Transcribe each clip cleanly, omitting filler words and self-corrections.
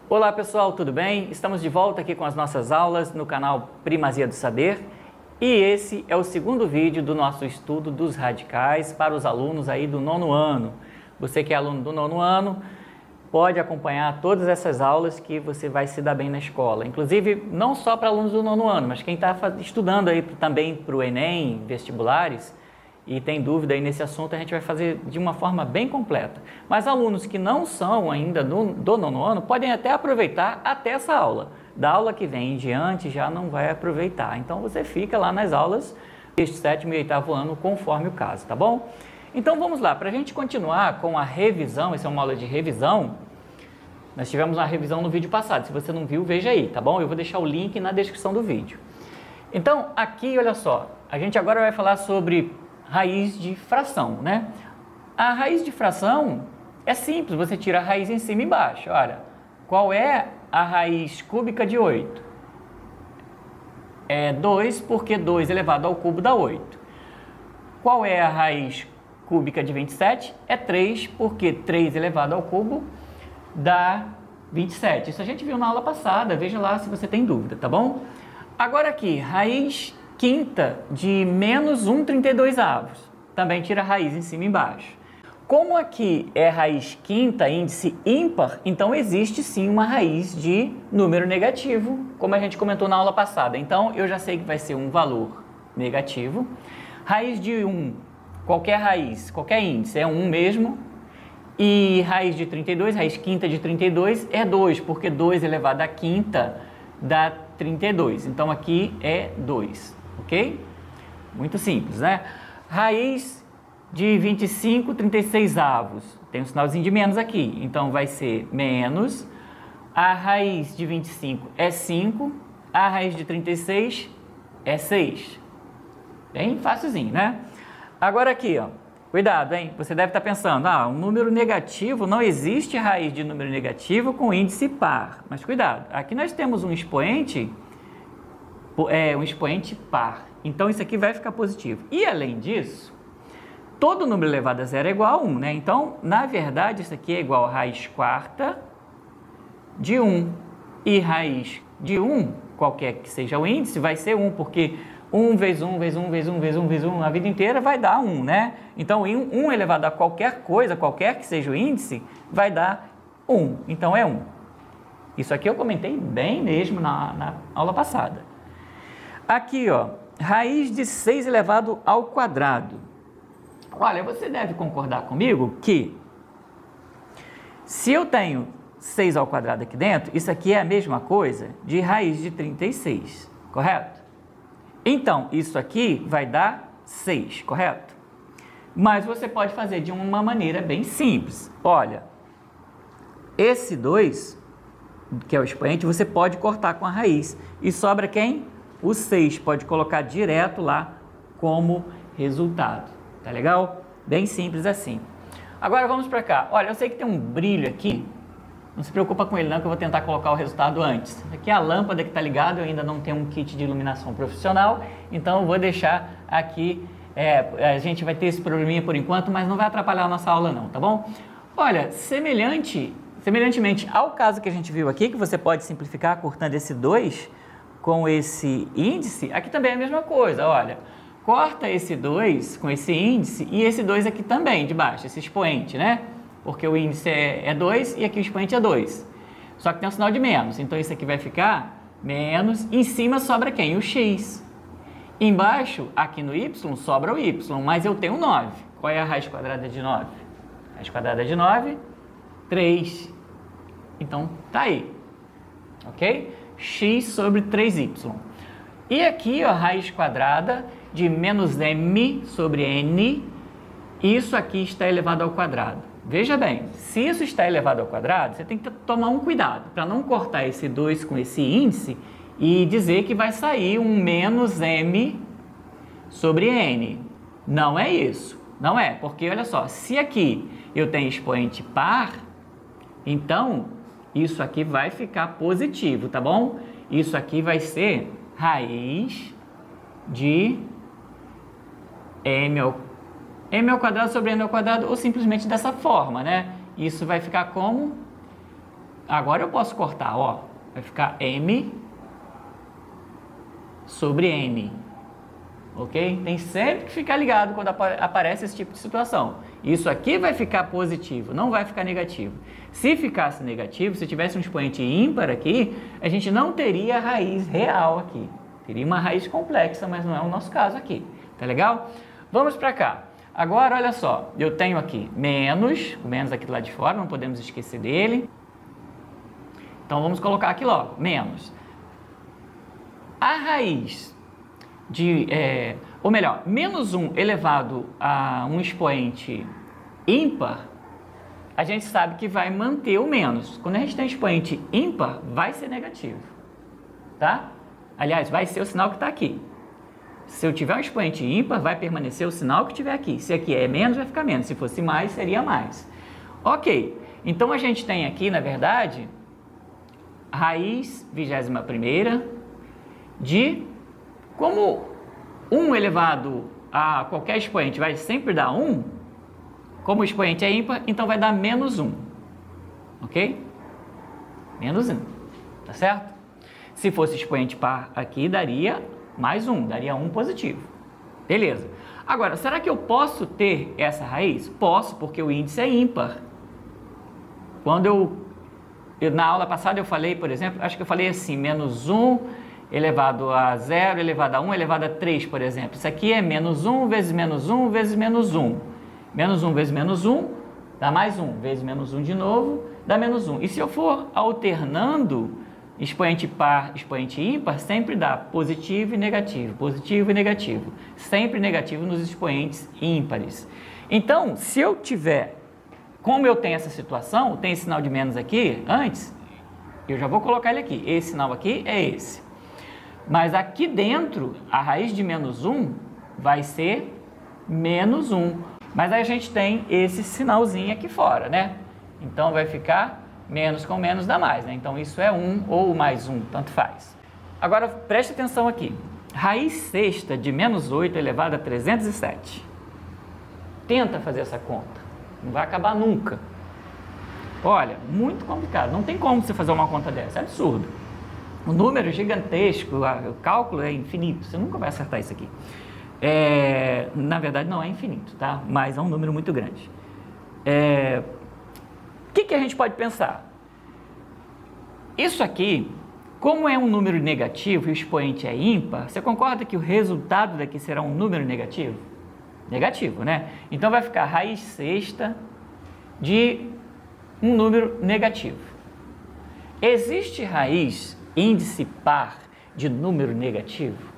Olá pessoal, tudo bem? Estamos de volta aqui com as nossas aulas no canal Primazia do Saber e esse é o segundo vídeo do nosso estudo dos radicais para os alunos aí do nono ano. Você que é aluno do nono ano pode acompanhar todas essas aulas que você vai se dar bem na escola. Inclusive não só para alunos do nono ano, mas quem está estudando aí também para o Enem, vestibulares, e tem dúvida aí nesse assunto, a gente vai fazer de uma forma bem completa. Mas alunos que não são ainda do nono ano podem até aproveitar até essa aula. Da aula que vem em diante já não vai aproveitar. Então você fica lá nas aulas deste sétimo e oitavo ano conforme o caso, tá bom? Então vamos lá, para a gente continuar com a revisão, essa é uma aula de revisão. Nós tivemos uma revisão no vídeo passado, se você não viu, veja aí, tá bom? Eu vou deixar o link na descrição do vídeo. Então aqui, olha só, a gente agora vai falar sobre raiz de fração, né? A raiz de fração é simples, você tira a raiz em cima e embaixo. Olha, qual é a raiz cúbica de 8? É 2, porque 2 elevado ao cubo dá 8. Qual é a raiz cúbica de 27? É 3, porque 3 elevado ao cubo dá 27. Isso a gente viu na aula passada, veja lá se você tem dúvida, tá bom? Agora aqui, raiz quinta de menos 1/32. Também tira a raiz em cima e embaixo. Como aqui é raiz quinta, índice ímpar, então existe sim uma raiz de número negativo, como a gente comentou na aula passada. Então eu já sei que vai ser um valor negativo. Raiz de 1, qualquer raiz, qualquer índice é 1 mesmo. E raiz de 32, raiz quinta de 32 é 2, porque 2 elevado à quinta dá 32. Então aqui é 2. Ok? Muito simples, né? Raiz de 25, 36avos. Tem um sinalzinho de menos aqui. Então, vai ser menos. A raiz de 25 é 5. A raiz de 36 é 6. Bem facilzinho, né? Agora aqui, ó. Cuidado, hein? Você deve estar pensando, um número negativo, não existe raiz de número negativo com índice par. Mas cuidado, aqui nós temos um expoente par. Então, isso aqui vai ficar positivo. E, além disso, todo número elevado a zero é igual a 1, né? Então, na verdade, isso aqui é igual a raiz quarta de 1. E raiz de 1, qualquer que seja o índice, vai ser 1, porque 1 vezes 1 vezes 1 vezes 1 vezes 1 vezes 1 a vida inteira vai dar 1, né? Então, 1 elevado a qualquer coisa, qualquer que seja o índice, vai dar 1. Então, é 1. Isso aqui eu comentei bem mesmo na aula passada. Aqui, ó, raiz de 6 elevado ao quadrado. Olha, você deve concordar comigo que se eu tenho 6 ao quadrado aqui dentro, isso aqui é a mesma coisa de raiz de 36, correto? Então, isso aqui vai dar 6, correto? Mas você pode fazer de uma maneira bem simples. Olha, esse 2, que é o expoente, você pode cortar com a raiz. E sobra quem? O 6, pode colocar direto lá como resultado. Tá legal? Bem simples assim. Agora vamos para cá. Olha, eu sei que tem um brilho aqui. Não se preocupa com ele não, que eu vou tentar colocar o resultado antes. Aqui é a lâmpada que está ligada, eu ainda não tenho um kit de iluminação profissional, então eu vou deixar aqui, a gente vai ter esse probleminha por enquanto, mas não vai atrapalhar a nossa aula não, tá bom? Olha, semelhantemente ao caso que a gente viu aqui, que você pode simplificar cortando esse 2 com esse índice, aqui também é a mesma coisa, olha. Corta esse 2 com esse índice e esse 2 aqui também, de baixo, esse expoente, né? Porque o índice é 2 e aqui o expoente é 2. Só que tem um sinal de menos, então isso aqui vai ficar menos. Em cima sobra quem? O x. Embaixo, aqui no y, sobra o y, mas eu tenho 9. Qual é a raiz quadrada de 9? A raiz quadrada de 9, 3. Então, tá aí. Ok? X sobre 3y. E aqui, ó, a raiz quadrada de menos m sobre n, isso aqui está elevado ao quadrado. Veja bem, se isso está elevado ao quadrado, você tem que tomar um cuidado para não cortar esse 2 com esse índice e dizer que vai sair um menos m sobre n. Não é isso. Não é, porque olha só, se aqui eu tenho expoente par, então isso aqui vai ficar positivo, tá bom? Isso aqui vai ser raiz de m ao quadrado sobre n ao quadrado, ou simplesmente dessa forma, né? Isso vai ficar como Agora eu posso cortar, ó. Vai ficar m sobre n. Ok? Tem sempre que ficar ligado quando aparece esse tipo de situação. Isso aqui vai ficar positivo, não vai ficar negativo. Se ficasse negativo, se tivesse um expoente ímpar aqui, a gente não teria a raiz real aqui. Teria uma raiz complexa, mas não é o nosso caso aqui. Tá legal? Vamos para cá. Agora, olha só, eu tenho aqui menos, o menos aqui do lado de fora, não podemos esquecer dele. Então, vamos colocar aqui logo, menos. A raiz de, ou melhor, menos 1 elevado a um expoente ímpar, a gente sabe que vai manter o menos. Quando a gente tem um expoente ímpar, vai ser negativo, tá? Aliás, vai ser o sinal que está aqui. Se eu tiver um expoente ímpar, vai permanecer o sinal que tiver aqui. Se aqui é menos, vai ficar menos. Se fosse mais, seria mais. Ok, então a gente tem aqui, na verdade, raiz 21ª de, como 1 elevado a qualquer expoente vai sempre dar 1, como o expoente é ímpar, então vai dar menos 1, ok? Menos 1, tá certo? Se fosse expoente par aqui, daria mais 1, daria 1 positivo. Beleza. Agora, será que eu posso ter essa raiz? Posso, porque o índice é ímpar. Quando na aula passada eu falei, por exemplo, acho que eu falei assim, menos 1 elevado a 0, elevado a 1, elevado a 3, por exemplo. Isso aqui é menos 1 vezes menos 1 vezes menos 1. Menos 1 vezes menos 1 dá mais 1, vezes menos 1 de novo, dá menos 1. E se eu for alternando expoente par, expoente ímpar, sempre dá positivo e negativo, positivo e negativo. Sempre negativo nos expoentes ímpares. Então, se eu tiver, como eu tenho essa situação, tem esse sinal de menos aqui antes, eu já vou colocar ele aqui. Esse sinal aqui é esse. Mas aqui dentro, a raiz de menos 1 vai ser menos 1. Mas aí a gente tem esse sinalzinho aqui fora, né? Então vai ficar menos com menos dá mais, né? Então isso é 1 ou mais 1, tanto faz. Agora preste atenção aqui. Raiz sexta de menos 8 elevado a 307. Tenta fazer essa conta. Não vai acabar nunca. Olha, muito complicado. Não tem como você fazer uma conta dessa. É absurdo. O número é gigantesco, o cálculo é infinito. Você nunca vai acertar isso aqui. Na verdade, não é infinito, tá? Mas é um número muito grande. O que a gente pode pensar? Isso aqui, como é um número negativo e o expoente é ímpar, você concorda que o resultado daqui será um número negativo? Negativo, né? Então vai ficar raiz sexta de um número negativo. Existe raiz índice par de número negativo?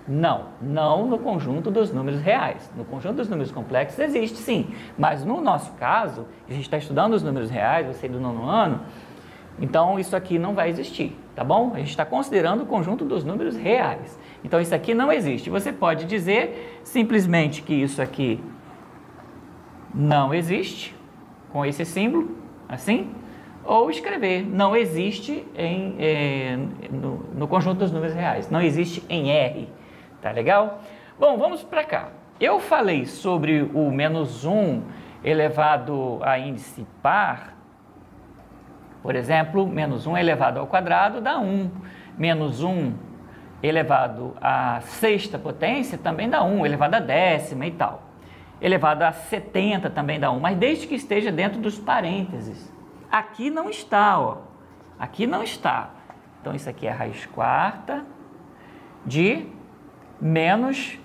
Não, não no conjunto dos números reais. No conjunto dos números complexos existe sim, mas no nosso caso, a gente está estudando os números reais, você do 9º ano, então isso aqui não vai existir, tá bom? A gente está considerando o conjunto dos números reais. Então isso aqui não existe. Você pode dizer simplesmente que isso aqui não existe, com esse símbolo, assim, ou escrever, não existe no conjunto dos números reais, não existe em R, tá legal? Bom, vamos para cá. Eu falei sobre o menos 1 elevado a índice par, por exemplo, menos 1 elevado ao quadrado dá 1, menos 1 elevado à sexta potência também dá 1, elevado à décima e tal. Elevado a 70 também dá 1, mas desde que esteja dentro dos parênteses. Aqui não está, ó. Aqui não está. Então, isso aqui é a raiz quarta de menos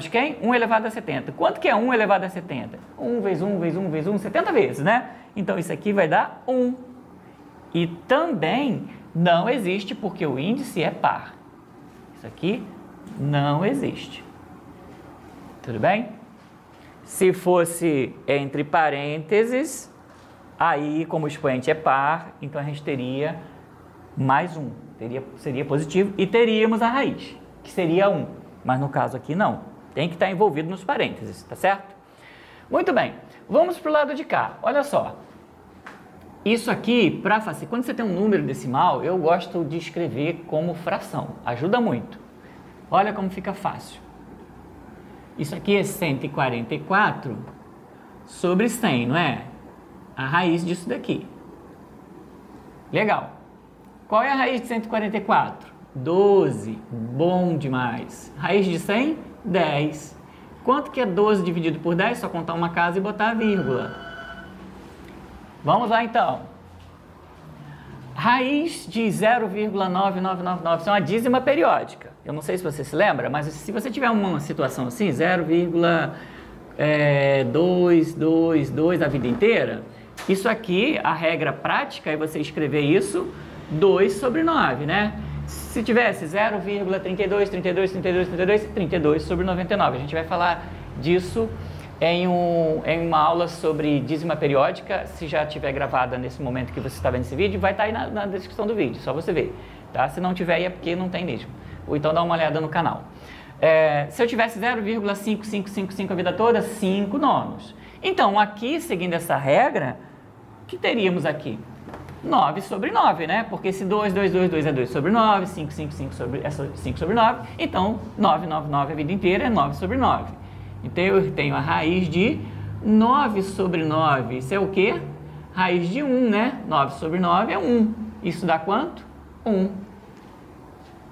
quem? 1 elevado a 70. Quanto que é 1 elevado a 70? 1 vezes 1 vezes 1 vezes 1, 70 vezes, né? Então, isso aqui vai dar 1. E também não existe porque o índice é par. Isso aqui não existe. Tudo bem? Se fosse entre parênteses, aí como o expoente é par, então a gente teria mais 1. Seria positivo e teríamos a raiz, que seria 1. Mas no caso aqui não. Tem que estar envolvido nos parênteses, tá certo? Muito bem. Vamos para o lado de cá. Olha só. Isso aqui, quando você tem um número decimal, eu gosto de escrever como fração. Ajuda muito. Olha como fica fácil. Isso aqui é 144 sobre 100, não é? A raiz disso daqui. Legal. Qual é a raiz de 144? 12. Bom demais. Raiz de 100? 10. Quanto que é 12 dividido por 10? Só contar uma casa e botar a vírgula. Vamos lá, então. Raiz de 0,9999, isso é uma dízima periódica. Eu não sei se você se lembra, mas se você tiver uma situação assim, 0,222 a vida inteira, isso aqui, a regra prática é você escrever isso 2 sobre 9, né? Se tivesse 0,32, 32, 32, 32, 32 sobre 99. A gente vai falar disso em uma aula sobre dízima periódica. Se já estiver gravada nesse momento que você está vendo esse vídeo, vai estar aí na descrição do vídeo, só você ver, tá? Se não tiver, é porque não tem mesmo. Ou então dá uma olhada no canal. Se eu tivesse 0,5555 a vida toda, 5 nonos. Então, aqui, seguindo essa regra, o que teríamos aqui? 9 sobre 9, né? Porque se 2 é 2 sobre 9, 5 é 5 sobre 9, então 9 a vida inteira é 9 sobre 9. Então eu tenho a raiz de 9 sobre 9, isso é o quê? Raiz de 1, né? 9 sobre 9 é 1. Isso dá quanto? 1.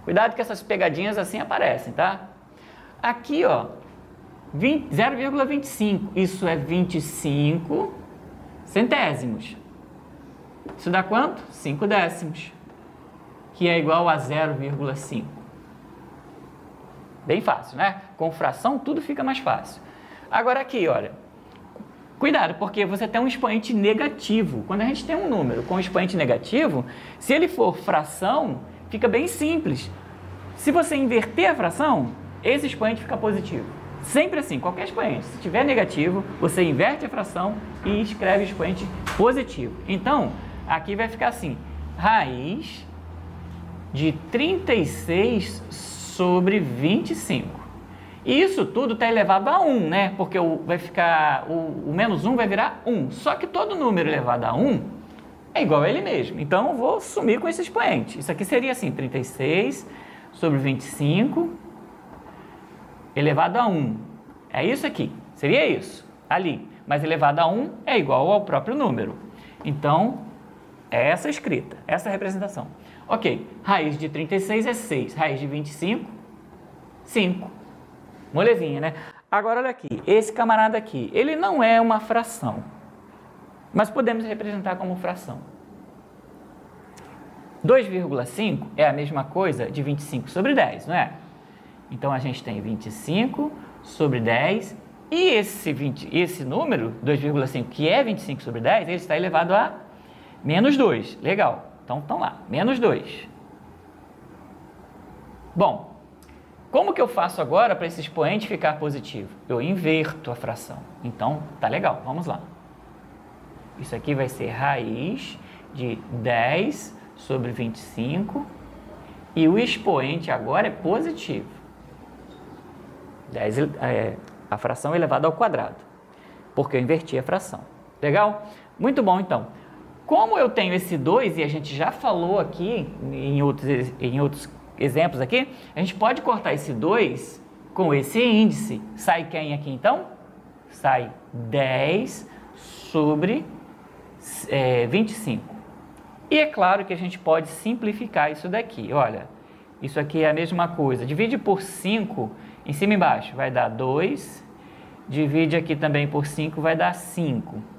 Cuidado que essas pegadinhas assim aparecem, tá? Aqui, ó, 0,25, isso é 25 centésimos. Isso dá quanto? 5 décimos, que é igual a 0,5. Bem fácil, né? Com fração tudo fica mais fácil. Agora aqui, olha, cuidado, porque você tem um expoente negativo. Quando a gente tem um número com expoente negativo, se ele for fração, fica bem simples. Se você inverter a fração, esse expoente fica positivo. Sempre assim, qualquer expoente. Se tiver negativo, você inverte a fração e escreve o expoente positivo. Então, aqui vai ficar assim, raiz de 36 sobre 25. E isso tudo está elevado a 1, né? Porque vai ficar, o menos 1 vai virar 1. Só que todo número elevado a 1 é igual a ele mesmo. Então, eu vou sumir com esse expoente. Isso aqui seria assim, 36 sobre 25 elevado a 1. É isso aqui. Seria isso. Ali. Mas elevado a 1 é igual ao próprio número. Então, é essa escrita, essa representação. Ok, raiz de 36 é 6, raiz de 25, 5. Molezinha, né? Agora, olha aqui, esse camarada aqui, ele não é uma fração, mas podemos representar como fração. 2,5 é a mesma coisa de 25 sobre 10, não é? Então, a gente tem 25 sobre 10, e esse número, 2,5, que é 25 sobre 10, ele está elevado a menos 2. Legal. Então, estão lá. Menos 2. Bom, como que eu faço agora para esse expoente ficar positivo? Eu inverto a fração. Então, tá legal. Vamos lá. Isso aqui vai ser raiz de 10 sobre 25. E o expoente agora é positivo. 10 a fração elevada ao quadrado. Porque eu inverti a fração. Legal? Muito bom, então. Como eu tenho esse 2, e a gente já falou aqui em outros exemplos aqui, a gente pode cortar esse 2 com esse índice. Sai quem aqui então? Sai 10 sobre 25. E é claro que a gente pode simplificar isso daqui. Olha, isso aqui é a mesma coisa. Divide por 5, em cima e embaixo, vai dar 2. Divide aqui também por 5, vai dar 5.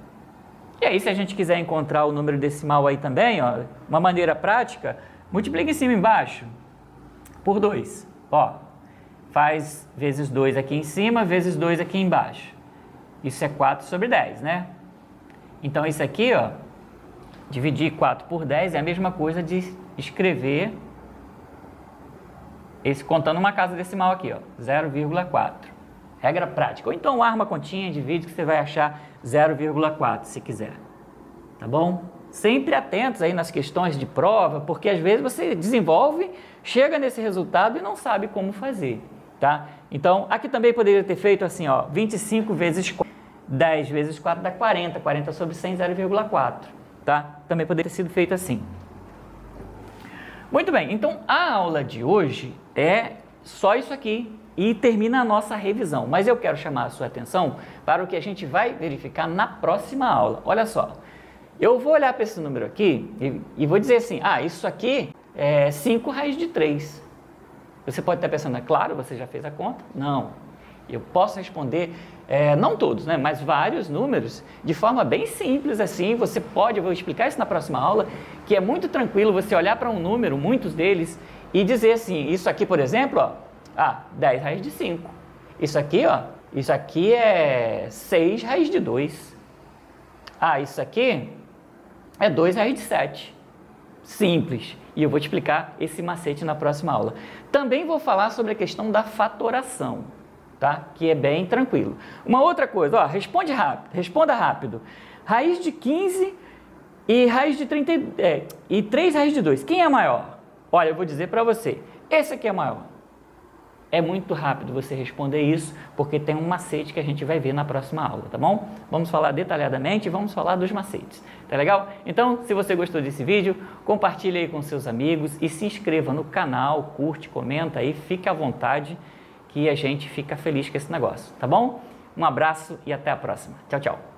E aí, se a gente quiser encontrar o número decimal aí também, ó, uma maneira prática, multiplica em cima e embaixo por 2. Ó, faz vezes 2 aqui em cima, vezes 2 aqui embaixo. Isso é 4 sobre 10, né? Então, isso aqui, ó, dividir 4 por 10 é a mesma coisa de escrever esse contando uma casa decimal aqui, ó, 0,4. Regra prática. Ou então arma a continha, divide que você vai achar 0,4 se quiser. Tá bom? Sempre atentos aí nas questões de prova, porque às vezes você desenvolve, chega nesse resultado e não sabe como fazer, tá? Então, aqui também poderia ter feito assim, ó, 25 vezes 4, 10 vezes 4 dá 40, 40 sobre 100, 0,4, tá? Também poderia ter sido feito assim. Muito bem, então a aula de hoje é só isso aqui. E termina a nossa revisão, mas eu quero chamar a sua atenção para o que a gente vai verificar na próxima aula. Olha só, Eu vou olhar para esse número aqui e vou dizer assim, isso aqui é 5 raiz de 3. Você pode estar pensando, é claro, você já fez a conta? Não. Eu posso responder, não todos, né, mas vários números, de forma bem simples assim. Eu vou explicar isso na próxima aula, que é muito tranquilo você olhar para um número, muitos deles, e dizer assim, isso aqui, por exemplo, 10 raiz de 5. Isso aqui é 6 raiz de 2. Isso aqui é 2 raiz de 7. Simples. E eu vou te explicar esse macete na próxima aula. Também vou falar sobre a questão da fatoração, tá? Que é bem tranquilo. Uma outra coisa, responda rápido. Raiz de 15 e raiz de 30 e 3 raiz de 2. Quem é maior? Olha, eu vou dizer para você. Esse aqui é maior. É muito rápido você responder isso, porque tem um macete que a gente vai ver na próxima aula, tá bom? Vamos falar detalhadamente e vamos falar dos macetes, tá legal? Então, se você gostou desse vídeo, compartilhe aí com seus amigos e se inscreva no canal, curte, comenta aí, fique à vontade, que a gente fica feliz com esse negócio, tá bom? Um abraço e até a próxima. Tchau, tchau.